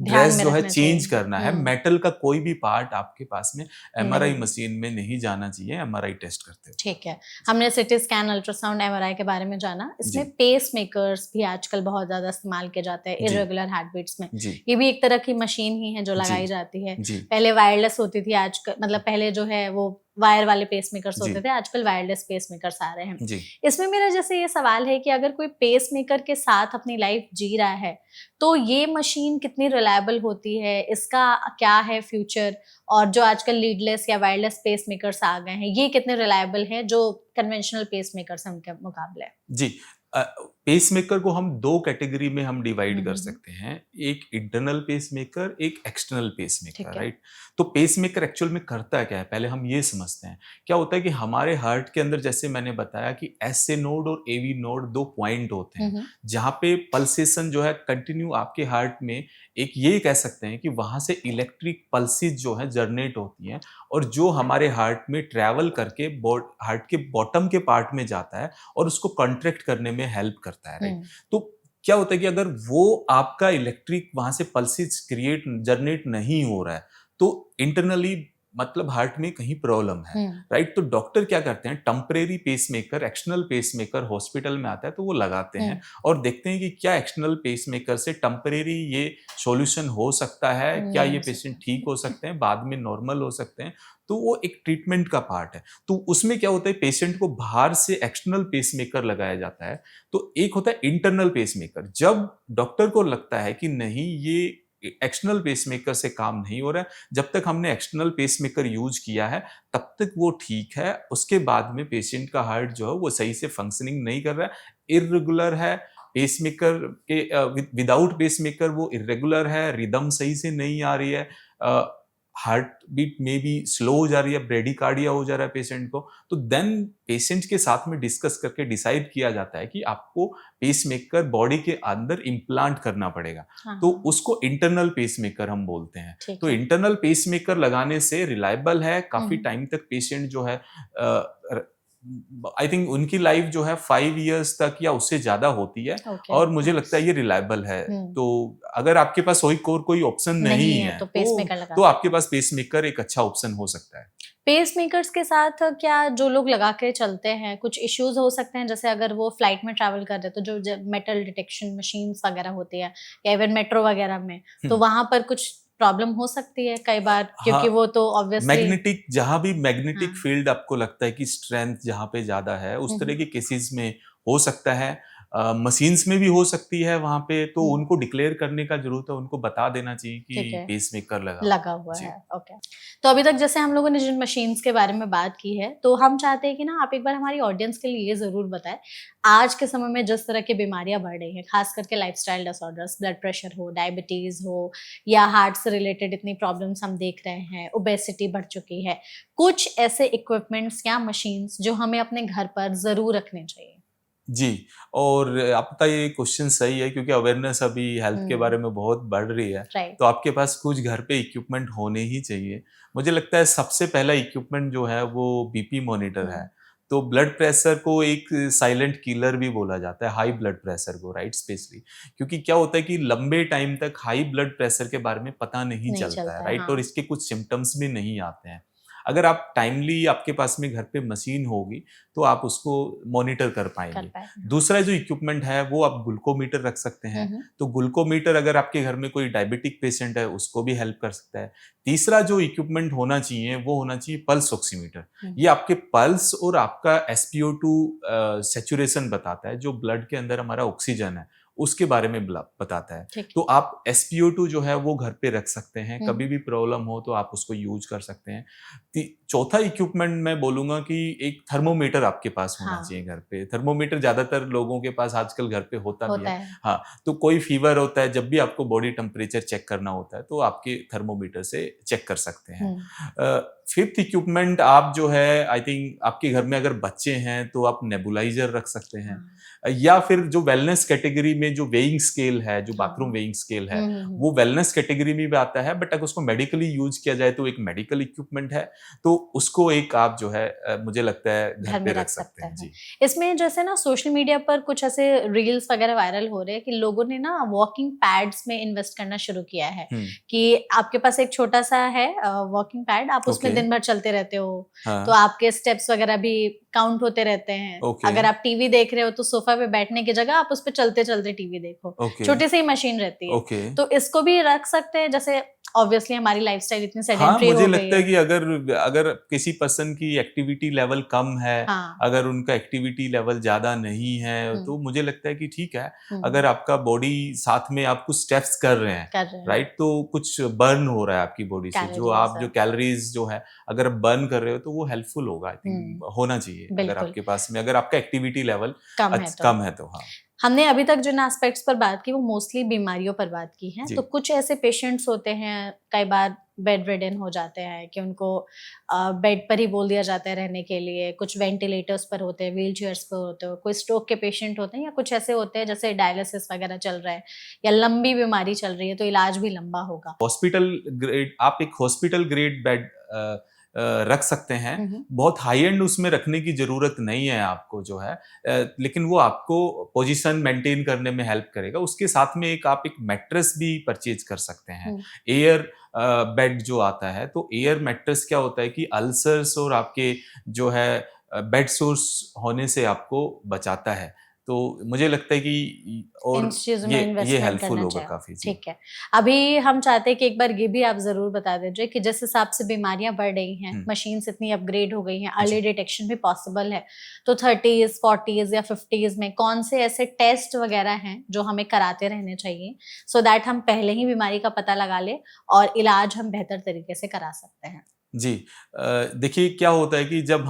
ध्यान ड्रेस में जो है रखना चेंज चाहिए। करना है। हुँ, मेटल का कोई भी पार्ट आपके पास में एमआरआई नहीं, मशीन में नहीं जाना चाहिए, एमआरआई टेस्ट करते वक़्त। ठीक है। जी, हमने सीटी स्कैन, अल्ट्रासाउंड, एमआरआई के बारे में जाना। इसमें जी, पेसमेकर्स भी आजकल बहुत ज़्यादा इस्तेमाल किए जाते हैं जी, इर्रेगुलर हार्टबीट्स में। जी, ये भी एक तरह की मशीन ही है जो जी, लगाई जाती है। जी, पहले वायरलेस होती थी, मतलब पहले जो है वो वायर वाले पेसमेकर्स जी, होते थे, आजकल वायरलेस पेसमेकर्स आ रहे हैं। जी। इसमें मेरा जैसे ये सवाल है कि अगर कोई पेसमेकर के साथ अपनी लाइफ जी रहा है, तो ये मशीन कितनी रिलायबल होती है? इसका क्या है फ्यूचर? और जो आजकल लीडलेस या वायरलेस पेसमेकर्स आ गए हैं, ये कितने रिलायबल हैं जो कन्वेंशनल पेसमेकर्स हैं उनके मुकाबले? जी। अ, पेसमेकर को हम 2 कैटेगरी में हम हुँ, डिवाइड कर हुँ, हुँ। सकते हैं। एक इंटरनल पेसमेकर, एक एक्सटर्नल पेसमेकर, ठीक है। राइट? तो पेसमेकर एक्चुअल में करता क्या है, पहले हम ये समझते हैं। क्या होता है कि हमारे हार्ट के अंदर जैसे मैंने बताया कि एसए नोड और एवी नोड 2 पॉइंट होते हुँ, हैं, हुँ। जहाँ पे पल्सेशन जो है कंटिन्यू आपके हार्ट में एक ये कह सकते हैं कि वहाँ से इलेक्ट्रिक पल्सेस जो हैं जनरेट होती हैं और जो हमारे हार्ट में ट्रैवल करके हार्ट के बॉटम के पार्ट में जाता है और उसको कॉन्ट्रैक्ट करने में हेल्प करता है, राइट? हुँ, तो क्या होता है कि अगर वो आपका इलेक्ट्रिक वहाँ से पल्सेस जनरेट नहीं हो रहा है, तो इंटरनली मतलब हार्ट में कहीं प्रॉब्लम है, हुँ, राइट? तो डॉक्टर क्या करते हैं, temporary pacemaker, external pacemaker hospital में आता है तो वो लगाते हुँ, हैं और देखते हैं कि क्या एक्सटर्नल पेसमेकर से टेम्परेरी ये सॉल्यूशन हो सकता है, क्या नहीं ये हो पेशेंट सकता। ठीक हो सकते हैं, बाद में नॉर्मल हो सकते हैं। तो वो एक ट्रीटमेंट का पार्ट है। तो उसमें क्या होता है, पेशेंट को बाहर से एक्सटर्नल पेसमेकर लगाया जाता है। तो एक होता है इंटरनल पेसमेकर। जब डॉक्टर को लगता है कि नहीं ये एक्सटर्नल पेसमेकर से काम नहीं हो रहा है, जब तक हमने एक्सटर्नल पेसमेकर यूज़ किया है, तब तक वो ठीक है। उसके बाद में पेशेंट का हार्ट जो है वो सही से फंक्शनिंग नहीं कर रहा है, इर्रेगुलर है। पेसमेकर के विदाउट पेसमेकर वो इर्रेगुलर है, रिदम सही से नहीं आ रही है। अ, हार्ट बीट में भी स्लो हो जा रही है, ब्रेडिकार्डिया हो जा रहा है पेशेंट को, तो देन पेशेंट के साथ में डिस्कस करके डिसाइड किया जाता है कि आपको पेसमेकर बॉडी के अंदर इम्प्लांट करना पड़ेगा। हाँ, तो हाँ, उसको इंटरनल पेसमेकर हम बोलते हैं। ठीक तो है। इंटरनल पेसमेकर लगाने से रिलायबल है, हुँ, काफ़ी हुँ, टाइम तक पेशेंट जो है आई थिंक उनकी लाइफ जो है 5 इयर्स तक या उससे ज़्यादा होती है ओके, और मुझे लगता नाइस। है ये रिलायबल है। हुँ, तो अगर आपके पास कोई ऑप्शन नहीं नहीं है है, तो पेसमेकर लगा तो आपके सकते हैं। पास पेसमेकर एक अच्छा ऑप्शन हो सकता है। पेसमेकर्स के साथ क्या जो लोग लगा के चलते हैं, कुछ इश्यूज़ हो सकते हैं? जैसे अगर वो फ्लाइट में ट्रैवल कर रहे हैं, तो जो मेटल डिटेक्शन मशीन्स वगैरह होती है या इवन मेट्रो वगैरह में, हुँ। तो वहाँ पर कुछ प्रॉब्लम हो सकती है कई बार, क्योंकि हाँ, वो तो ऑब्वियसली। मैग्नेटिक जहाँ भी मैग्नेटिक हाँ। फील्ड आपको लगता है कि स्ट्रेंथ जहाँ पे ज़्यादा है, उस हुँ, तरह हुँ, के केसेज़ में हो सकता है। मशीन्स में भी हो सकती है वहाँ पे, तो हुँ, उनको डिक्लेयर करने का ज़रूरत है, उनको बता देना चाहिए ठीक कि है। पेसमेकर लगा हुआ लगा है। हुआ जी। है, ओके। तो अभी तक जैसे हम लोगों ने जिन मशीन्स के बारे में बात की है, तो हम चाहते हैं कि ना आप एक बार हमारी ऑडियंस के लिए ये ज़रूर बताएँ, आज के समय में जिस तरह की बीमारियाँ बढ़ रही हैं, ख़ास करके लाइफ़स्टाइल डिसऑर्डर्स, ब्लड प्रेशर हो, डायबिटीज़ हो या हार्ट से रिलेटेड इतनी प्रॉब्लम्स हम देख रहे हैं, ओबेसिटी बढ़ चुकी है। कुछ ऐसे इक्विपमेंट्स या मशीन्स जो हमें अपने घर पर ज़रूर रखने चाहिए? जी, और आपका ये क्वेश्चन सही है क्योंकि अवेयरनेस अभी हेल्थ के हुँ, बारे में बहुत बढ़ रही है, राइट। तो आपके पास कुछ घर पे इक्विपमेंट होने ही चाहिए। मुझे लगता है सबसे पहला इक्विपमेंट जो है वो बीपी मॉनिटर हुँ, है। तो ब्लड प्रेशर को एक साइलेंट किलर भी बोला जाता है, हाई ब्लड प्रेशर को, राइट, स्पेशली। क्योंकि क्या होता है कि लंबे टाइम तक हाई ब्लड प्रेशर के बारे में पता नहीं नहीं चलता है, चलता है, राइट, और हाँ, इसके कुछ सिम्पटम्स भी नहीं आते हैं। अगर आप टाइमली आपके पास में घर पे मशीन होगी, तो आप उसको मॉनिटर कर कर पाएँगे। पाएँ, हाँ। दूसरा जो इक्विपमेंट है वो आप ग्लूकोमीटर रख सकते हुँ, हैं। हुँ, तो ग्लूकोमीटर अगर आपके घर में कोई डायबिटिक पेशेंट है उसको भी हेल्प कर सकता है। तीसरा जो इक्विपमेंट होना चाहिए वो होना चाहिए पल्स ऑक्सीमीटर। हुँ, ये आपके पल्स और आपका एसपीओ2 सैचुरेशन बताता है, जो ब्लड के अंदर हमारा ऑक्सीजन है उसके बारे में बताता है। ठीक तो है। आप एसपीओ2 जो है वो घर पे रख सकते हैं, हुँ, कभी हुँ, भी प्रॉब्लम हो तो आप उसको यूज़ कर सकते हैं। चौथा इक्विपमेंट मैं बोलूँगा कि एक थर्मोमीटर आपके पास होना हाँ, चाहिए घर पे। थर्मोमीटर ज़्यादातर लोगों के पास आजकल घर पे होता भी होता है। है। हाँ, तो कोई फ़ीवर होता है, जब भी आपको बॉडी टेम्परेचर चेक करना होता है, तो आपके थर्मोमीटर से चेक कर सकते हैं। हुँ, फिफ्थ इक्विपमेंट आप जो है आई थिंक आपके घर में अगर बच्चे हैं तो आप नेबुलाइजर रख सकते हैं, या फिर जो वेलनेस कैटेगरी में जो वेइंग स्केल है, जो बाथरूम हाँ। वेइंग स्केल है, हम्म। वो वेलनेस कैटेगरी में भी आता है, बट अगर उसको मेडिकली यूज किया जाए तो एक मेडिकल इक्विपमेंट है, तो उसको एक आप जो है मुझे लगता है घर घर पे में रख रख सकते सकते हैं। हैं। जी इसमें जैसे ना सोशल मीडिया पर कुछ ऐसे रील्स वगैरह वायरल हो रहे हैं कि लोगों ने ना वॉकिंग पैड्स में इन्वेस्ट करना शुरू किया है हम्म कि आपके पास एक छोटा सा है वॉकिंग पैड, आप उसमें ओके दिन भर चलते रहते हो, तो हाँ आपके स्टेप्स वगैरह भी काउंट होते रहते हैं। ओके अगर आप टीवी देख रहे हो तो सोफा पे बैठने की जगह आप उस पे चलते चलते टीवी देखो, ओके छोटी सी मशीन रहती है। ओके तो इसको भी रख सकते हैं, जैसे ऑब्वियसली हमारी लाइफस्टाइल इतनी हाँ, सेडेंटरी मुझे हो गई लगता है है। कि अगर अगर किसी पर्सन की एक्टिविटी लेवल कम है, हाँ। अगर उनका एक्टिविटी लेवल ज़्यादा नहीं है, हम्म। तो मुझे लगता है कि ठीक है, हम्म। अगर आपका बॉडी साथ में आप कुछ स्टेप्स कर रहे हैं, कर रहे हैं। राइट? तो कुछ बर्न हो रहा है आपकी बॉडी से, कैलोरीज जो है। कैलोरीज़ जो है, अगर आप बर्न कर रहे हो, तो वो हेल्पफुल होगा आई थिंक होना चाहिए, अगर बिल्कुल। आपके पास में अगर आपका एक्टिविटी लेवल कम है तो। कम है तो हाँ। हमने अभी तक जिन एस्पेक्ट्स पर बात की वो मोस्टली बीमारियों पर बात की है, जी, तो कुछ ऐसे पेशेंट्स होते हैं कई बार बेड रिडन हो जाते हैं कि उनको बेड पर ही बोल दिया जाता है रहने के लिए, कुछ वेंटिलेटर्स पर होते हैं, व्हील चेयर्स पर होते हैं, कोई स्ट्रोक के पेशेंट होते हैं, या कुछ ऐसे होते हैं जैसे डायलिसिस वगैरह चल रहा है या लंबी बीमारी चल रही है तो इलाज भी लंबा होगा। हॉस्पिटल ग्रेड आप एक हॉस्पिटल ग्रेड बेड रख सकते हैं। हम्म। बहुत हाई एंड उसमें रखने की ज़रूरत नहीं है आपको जो है, लेकिन वो आपको पोजीशन मेंटेन करने में हेल्प करेगा। उसके साथ में आप एक मैट्रेस भी परचेज कर सकते हैं। हम्म। एयर बेड जो आता है, तो एयर मैट्रेस क्या होता है कि अल्सर्स और आपके जो है बेड सोर्स होने से आपको बचाता है। तो मुझे लगता है कि इन और चीज़ों में ये इन्वेस्टमेंट हेल्पफुल करना होगा चाहिए। काफ़ी। जी। ठीक है। अभी हम चाहते हैं कि एक बार ये भी आप ज़रूर बता दीजिए कि जिस हिसाब से बीमारियाँ बढ़ रही हैं, हुँ, मशीन्स इतनी अपग्रेड हो गई हैं, जी। अर्ली डिटेक्शन भी पॉसिबल है। तो 30s, 40s या 50s में कौन से ऐसे टेस्ट वगैरह हैं जो हमें कराते रहने चाहिए, सो दैट हम पहले ही बीमारी का पता लगा लें और इलाज हम बेहतर तरीके से करा सकते हैं? जी। देखिए क्या होता है कि जब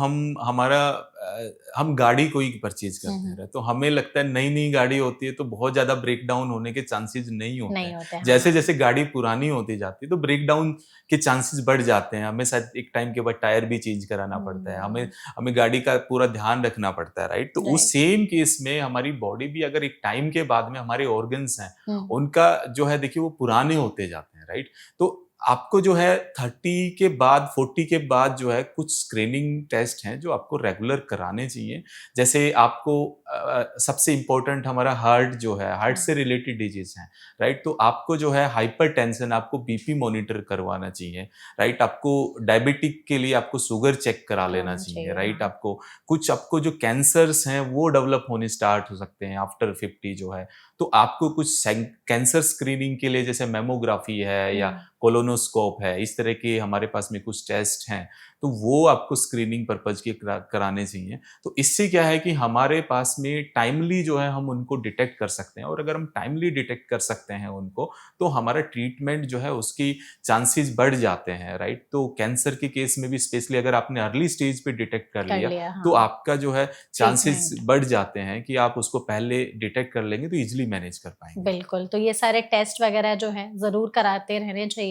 हम गाड़ी कोई परचेज़ हुँ, करते हुँ। हैं, तो हमें लगता है नई-नई गाड़ी होती है तो बहुत ज़्यादा ब्रेकडाउन होने के चांसेज़ नहीं होते नहीं हैं। होते, हाँ। जैसे-जैसे गाड़ी पुरानी होती जाती है तो ब्रेकडाउन के चांसेज़ बढ़ जाते हैं। हमें शायद एक टाइम के बाद टायर भी चेंज कराना पड़ता है। हमें हुँ। हमें गाड़ी का पूरा ध्यान रखना पड़ता है, राइट? तो उस राइट। सेम केस में हमारी बॉडी भी अगर एक टाइम के बाद में हमारे ऑर्गन्स हैं, हुँ। उनका जो है देखिए वो पुराने होते जाते हैं, राइट? तो आपको जो है 30 के बाद 40 के बाद जो है कुछ स्क्रीनिंग टेस्ट हैं जो आपको रेगुलर कराने चाहिए। जैसे आपको सबसे इम्पोर्टेंट हमारा हार्ट जो है, हार्ट हाँ। से रिलेटेड डिजीज़ हैं, राइट? तो आपको जो है हाइपरटेंशन, आपको बीपी मॉनिटर करवाना चाहिए, राइट? आपको डायबिटिक के लिए आपको शुगर चेक करा लेना कराना चाहिए, चाहिए, राइट? हाँ। आपको जो कैंसर्स हैं वो डेवलप होने स्टार्ट हो सकते हैं आफ्टर 50 जो है। तो आपको कुछ कैंसर स्क्रीनिंग के लिए जैसे मैमोग्राफी है या हुँ। कोलोनोस्कोप है, इस तरह के हमारे पास में कुछ टेस्ट हैं, तो वो आपको स्क्रीनिंग पर्पज़ के कराने चाहिए। तो इससे क्या है कि हमारे पास में टाइमली जो है हम उनको डिटेक्ट कर सकते हैं, और अगर हम टाइमली डिटेक्ट कर सकते हैं उनको, तो हमारा ट्रीटमेंट जो है उसकी चांसेस बढ़ जाते हैं, राइट? तो कैंसर के केस में भी स्पेशली अगर आपने अर्ली स्टेज पे डिटेक्ट कर कर लिया, लिया, तो हाँ। आपका जो है चांसेस ट्रीटमेंट। बढ़ जाते हैं कि आप उसको पहले डिटेक्ट कर लेंगे तो ईज़िली मैनेज कर पाएँगे। बिल्कुल, तो ये सारे टेस्ट वगैरह जो हैं ज़रूर कराते रहने चाहिए।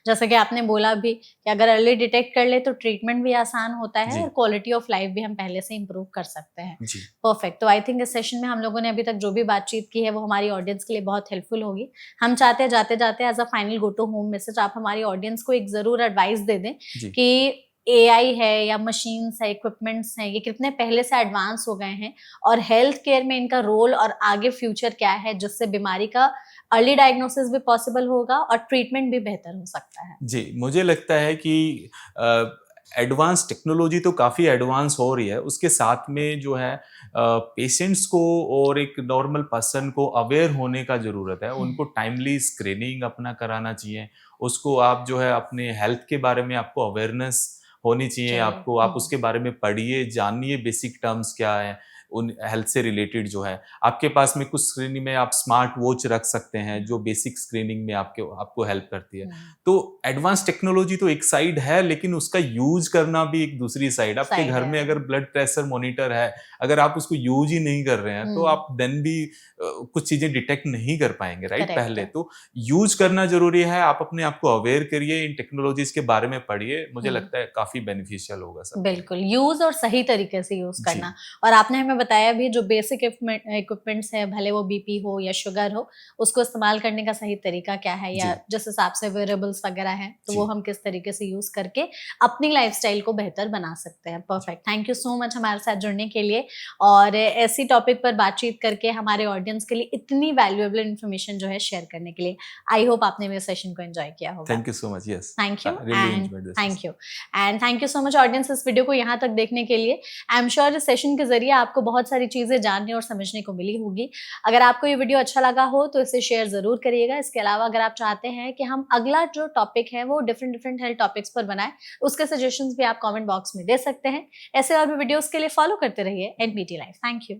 जैसा कि आपने बोला भी कि अगर अर्ली डिटेक्ट कर ले तो ट्रीटमेंट भी आसान होता है जी, और क्वालिटी ऑफ लाइफ भी हम पहले से इम्प्रूव कर सकते हैं। जी। परफेक्ट, तो आई थिंक इस सेशन में हम लोगों ने अभी तक जो भी बातचीत की है वो हमारी ऑडियंस के लिए बहुत हेल्पफुल होगी। हम चाहते हैं जाते-जाते as a final go to home message आप हमारी ऑडियंस को एक ज़रूर एडवाइस दे दें जी। कि एआई है या मशीन्स है, इक्विपमेंट्स हैं, ये कितने पहले से एडवांस हो गए हैं और हेल्थ केयर में इनका रोल और आगे फ्यूचर क्या है जिससे बीमारी का अर्ली डायग्नोसिस भी पॉसिबल होगा और ट्रीटमेंट भी बेहतर हो सकता है। जी, मुझे लगता है कि एडवांस टेक्नोलॉजी तो काफ़ी एडवांस हो रही है, उसके साथ में जो है पेशेंट्स को और एक नॉर्मल पर्सन को अवेयर होने का ज़रूरत है। हुँ। उनको टाइमली स्क्रीनिंग अपना कराना चाहिए। उसको आप जो है अपने हेल्थ के बारे में आपको अवेयरनेस होनी चाहिए, चाहिए। आप हुँ। उसके बारे में पढ़िए, जानिए बेसिक टर्म्स क्या हैं। उन हेल्थ से रिलेटेड जो है। आपके पास में कुछ स्क्रीनिंग में आप स्मार्ट वॉच रख सकते हैं जो बेसिक स्क्रीनिंग में आपको हेल्प करती है। तो एडवांस टेक्नोलॉजी तो एक साइड है, लेकिन उसका यूज करना भी एक दूसरी साइड। आपके साइड घर है। में अगर ब्लड प्रेशर मॉनिटर है, अगर आप उसको यूज ही नहीं कर रहे हैं तो आप देन भी कुछ चीजें डिटेक्ट नहीं कर पाएंगे, राइट? करेक्ट पहले है। तो यूज करना जरूरी है। आप अपने आप को अवेयर करिए, इन टेक्नोलॉजीज के बारे में पढ़िए, मुझे लगता है काफी बेनिफिशियल होगा सबके लिए। बिल्कुल, यूज और सही तरीके से यूज जी। करना। और आपने हमें बताया भी जो बेसिक इक्विपमेंट्स है, भले वो बीपी हो या शुगर हो, उसको इस्तेमाल करने का सही तरीका क्या है, या जी। जिस हिसाब से वेरेबल्स वगैरह हैं तो वो जी। हम किस तरीके से यूज करके अपनी लाइफस्टाइल को बेहतर बना सकते हैं। Perfect, thank you so much हमारे साथ जुड़ने के लिए और ऐसी टॉपिक पर बातचीत करके हमारे ऑडियंस के लिए इतनी वैल्यूएबल इन्फॉर्मेशन जो है शेयर करने के लिए। आई होप आपने मेरे सेशन को एंजॉय किया होगा। Thank you so much. Yes, thank you really and enjoyed this. Thank you and thank you so much audience इस वीडियो को यहाँ तक देखने के लिए। आई एम श्योर इस सेशन के जरिए आपको बहुत सारी चीजें जानने और समझने को मिली होगी। अगर आपको ये वीडियो अच्छा लगा हो तो इसे शेयर जरूर करिएगा। इसके अलावा अगर आप चाहते हैं कि हम अगला जो टॉपिक है वो डिफरेंट हेल्थ टॉपिक्स पर बनाएं, उसके सजेशंस भी आप कमेंट बॉक्स में दे सकते हैं। ऐसे और भी वीडियोस के लिए फॉलो करते रहिए एनबीटी लाइफ। Thank you.